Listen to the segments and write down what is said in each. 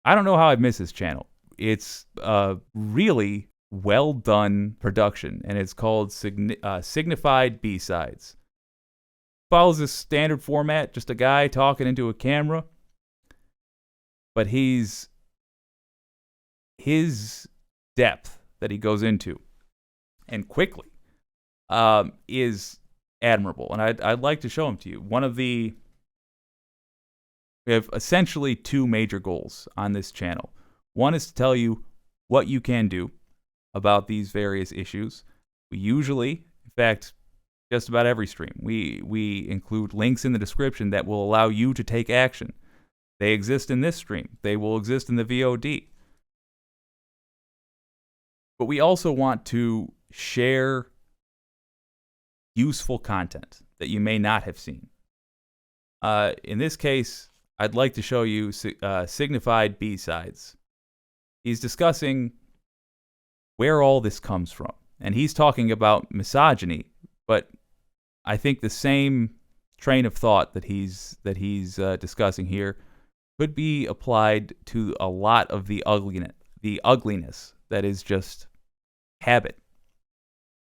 I don't know how I've missed this channel. It's a really well done production, and it's called Signified B Sides. Follows this standard format, just a guy talking into a camera, but his depth that he goes into, and quickly, is admirable, and I'd like to show him to you. We have essentially two major goals on this channel. One is to tell you what you can do about these various issues. We usually, in fact, just about every stream, we include links in the description that will allow you to take action. They exist in this stream. They will exist in the VOD. But we also want to share useful content that you may not have seen. In this case, I'd like to show you Signified B Sides. He's discussing where all this comes from. And he's talking about misogyny, but I think the same train of thought that he's discussing here could be applied to a lot of the ugliness that is just habit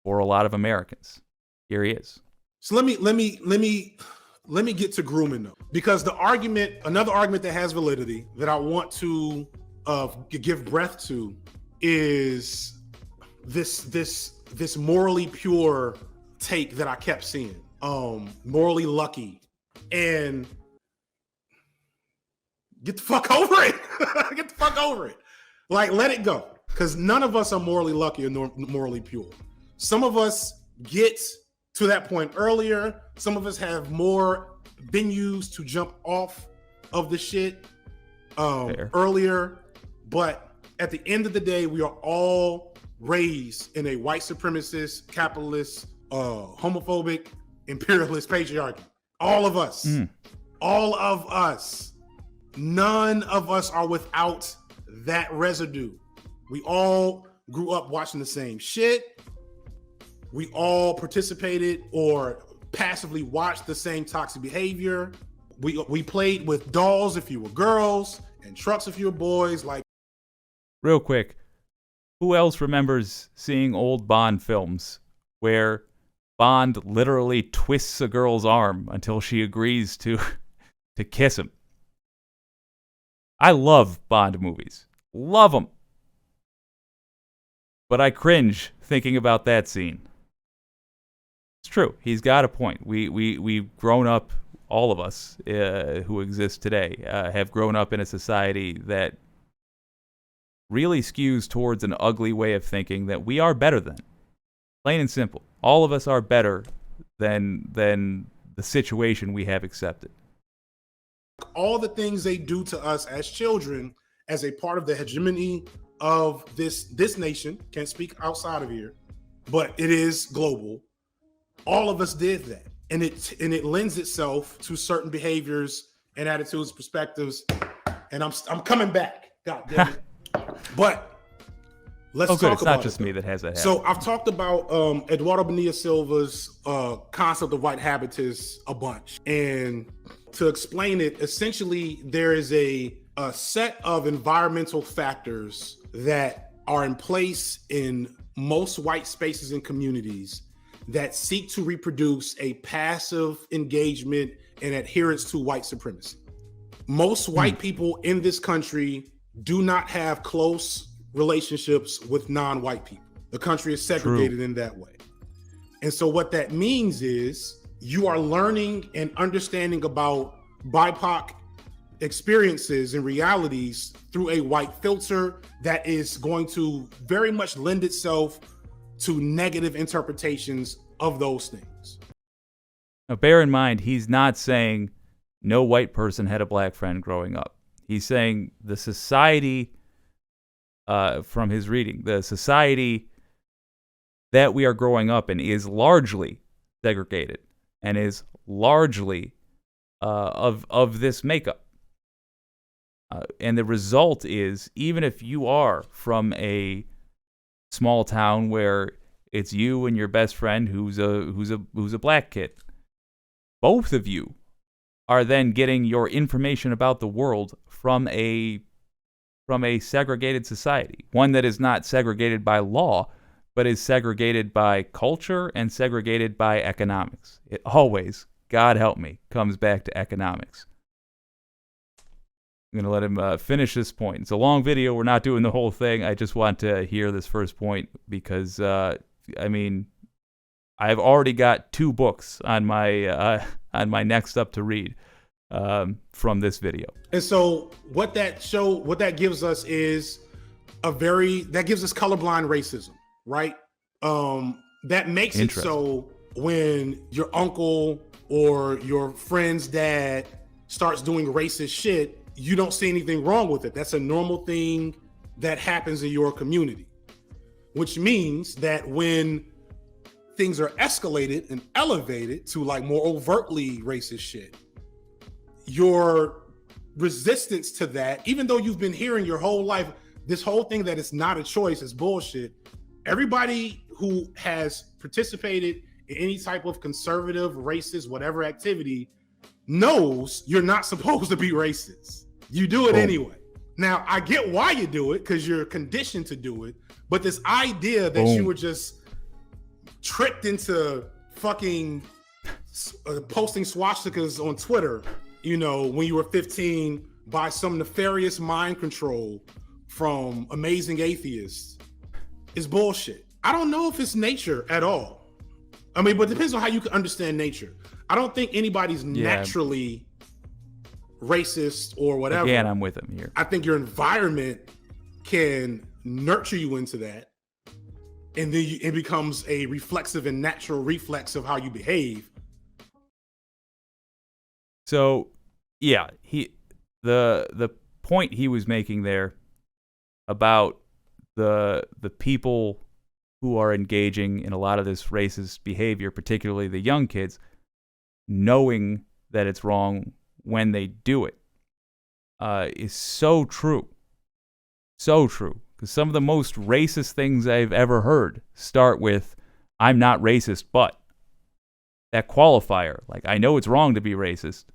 for a lot of Americans. Here he is. So let me get to grooming though, because another argument that has validity that I want to give breath to is this morally pure take that I kept seeing, morally lucky, and get the fuck over it. Get the fuck over it. Like, let it go, because none of us are morally lucky or morally pure. Some of us get to that point earlier. Some of us have more venues to jump off of the shit earlier. But at the end of the day, we are all raised in a white supremacist, capitalist, homophobic, imperialist patriarchy. All of us. All of us. None of us are without that residue. We all grew up watching the same shit. We all participated or passively watched the same toxic behavior. We played with dolls if you were girls and trucks if you were boys. Like, real quick, who else remembers seeing old Bond films where Bond literally twists a girl's arm until she agrees to kiss him? I love Bond movies. Love them. But I cringe thinking about that scene. It's true. He's got a point. We've grown up, all of us who exist today, have grown up in a society that really skews towards an ugly way of thinking that we are better than. Plain and simple. All of us are better than the situation we have accepted. All the things they do to us as children, as a part of the hegemony of this nation, can't speak outside of here, but it is global. All of us did that, and it lends itself to certain behaviors and attitudes, perspectives. And I'm coming back. God damn it! But let's talk about it's not just me that has that habit. So I've talked about Eduardo Bonilla Silva's concept of white habitus a bunch, and to explain it, essentially there is a set of environmental factors that are in place in most white spaces and communities that seek to reproduce a passive engagement and adherence to white supremacy. Most white people in this country do not have close relationships with non-white people. The country is segregated in that way. And so what that means is you are learning and understanding about BIPOC experiences and realities through a white filter that is going to very much lend itself to negative interpretations of those things. Now, bear in mind, he's not saying no white person had a black friend growing up. He's saying the society, from his reading, the society that we are growing up in is largely segregated and is largely of this makeup. And the result is, even if you are from a small town where it's you and your best friend who's a black kid, both of you are then getting your information about the world from a from a segregated society, one that is not segregated by law, but is segregated by culture and segregated by economics. It always, God help me, comes back to economics. I'm going to let him finish this point. It's a long video. We're not doing the whole thing. I just want to hear this first point because, I've already got 2 books on my next up to read from this video. And so what that gives us is that gives us colorblind racism, right? That makes it so when your uncle or your friend's dad starts doing racist shit, you don't see anything wrong with it. That's a normal thing that happens in your community, which means that when things are escalated and elevated to like more overtly racist shit, your resistance to that, even though you've been hearing your whole life, this whole thing that it's not a choice is bullshit. Everybody who has participated in any type of conservative, racist, whatever activity knows you're not supposed to be racist. You do it anyway. Now, I get why you do it because you're conditioned to do it, but this idea that you were just tricked into fucking posting swastikas on Twitter, when you were 15 by some nefarious mind control from amazing atheists is bullshit. I don't know if it's nature at all. But it depends on how you can understand nature. I don't think anybody's naturally racist or whatever. Again, I'm with him here. I think your environment can nurture you into that, and then it becomes a reflexive and natural reflex of how you behave. So, yeah, the point he was making there about the people who are engaging in a lot of this racist behavior, particularly the young kids, knowing that it's wrong when they do it, is so true. So true. Because some of the most racist things I've ever heard start with, I'm not racist, but that qualifier, like, I know it's wrong to be racist.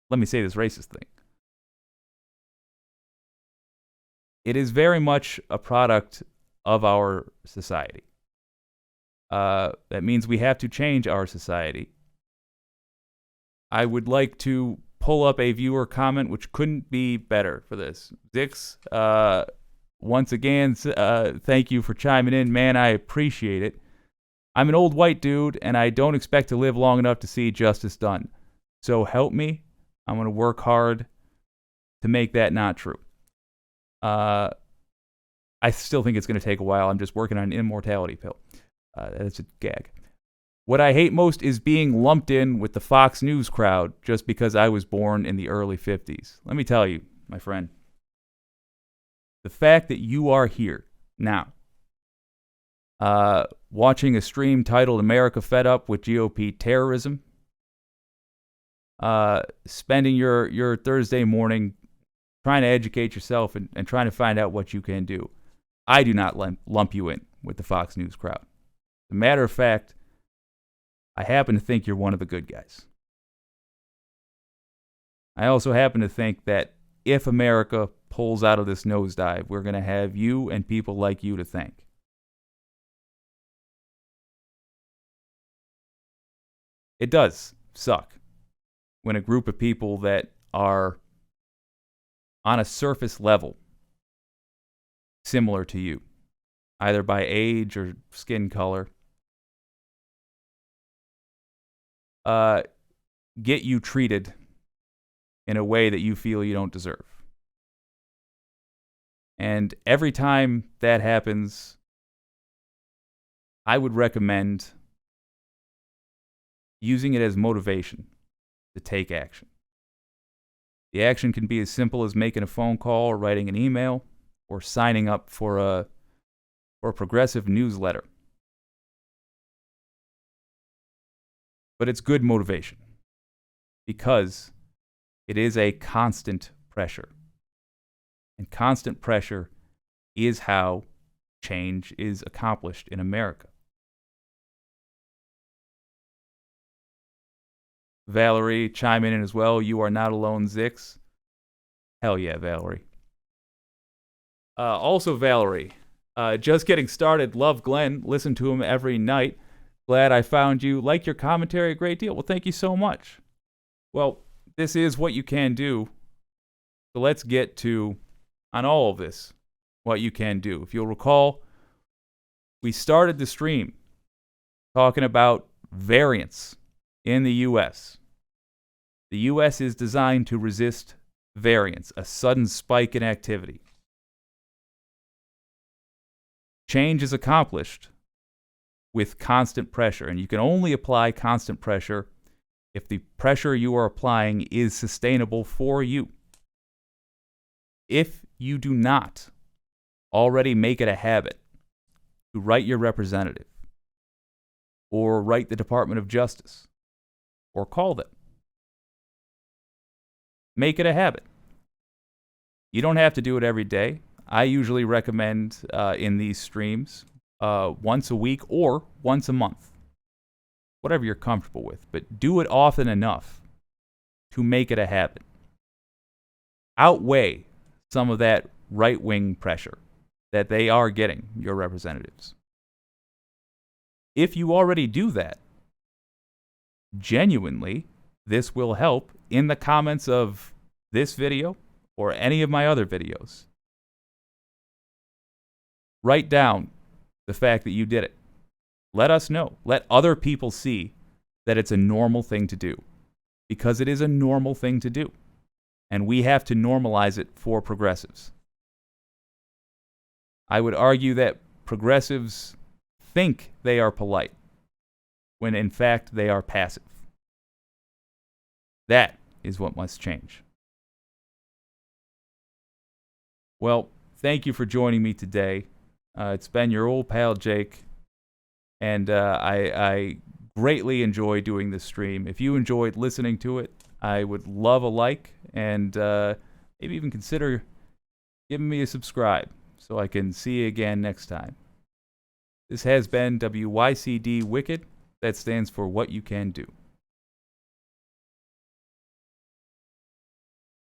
Let me say this racist thing. It is very much a product of our society. That means we have to change our society. I would like to pull up a viewer comment, which couldn't be better for this. Zix, once again, thank you for chiming in. Man, I appreciate it. I'm an old white dude, and I don't expect to live long enough to see justice done. So help me. I'm going to work hard to make that not true. I still think it's going to take a while. I'm just working on an immortality pill. That's a gag. What I hate most is being lumped in with the Fox News crowd just because I was born in the early 50s. Let me tell you, my friend, the fact that you are here now, watching a stream titled America Fed Up with GOP Terrorism, spending your Thursday morning trying to educate yourself and trying to find out what you can do. I do not lump you in with the Fox News crowd. As a matter of fact, I happen to think you're one of the good guys. I also happen to think that if America pulls out of this nosedive, we're going to have you and people like you to thank. It does suck when a group of people that are on a surface level similar to you, either by age or skin color, get you treated in a way that you feel you don't deserve. And every time that happens, I would recommend using it as motivation to take action. The action can be as simple as making a phone call or writing an email or signing up for a progressive newsletter. But it's good motivation because it is a constant pressure. And constant pressure is how change is accomplished in America. Valerie, chime in as well. You are not alone, Zix. Hell yeah, Valerie. Also, Valerie, just getting started. Love Glenn. Listen to him every night. Glad I found you. Like your commentary a great deal. Well, thank you so much. Well, this is what you can do. So let's get to, on all of this, what you can do. If you'll recall, we started the stream talking about variance in the U.S. The U.S. is designed to resist variance, a sudden spike in activity. Change is accomplished with constant pressure, and you can only apply constant pressure if the pressure you are applying is sustainable for you. If you do not already make it a habit to write your representative, or write the Department of Justice, or call them, make it a habit. You don't have to do it every day. I usually recommend in these streams once a week or once a month, whatever you're comfortable with, but do it often enough to make it a habit. Outweigh some of that right-wing pressure that they are getting, your representatives. If you already do that, genuinely, this will help in the comments of this video or any of my other videos. Write down the fact that you did it. Let us know. Let other people see that it's a normal thing to do, because it is a normal thing to do. And we have to normalize it for progressives. I would argue that progressives think they are polite, when in fact they are passive. That is what must change. Well, thank you for joining me today. It's been your old pal Jake, and I greatly enjoy doing this stream. If you enjoyed listening to it, I would love a like, and maybe even consider giving me a subscribe so I can see you again next time. This has been WYCD Wicked. That stands for What You Can Do.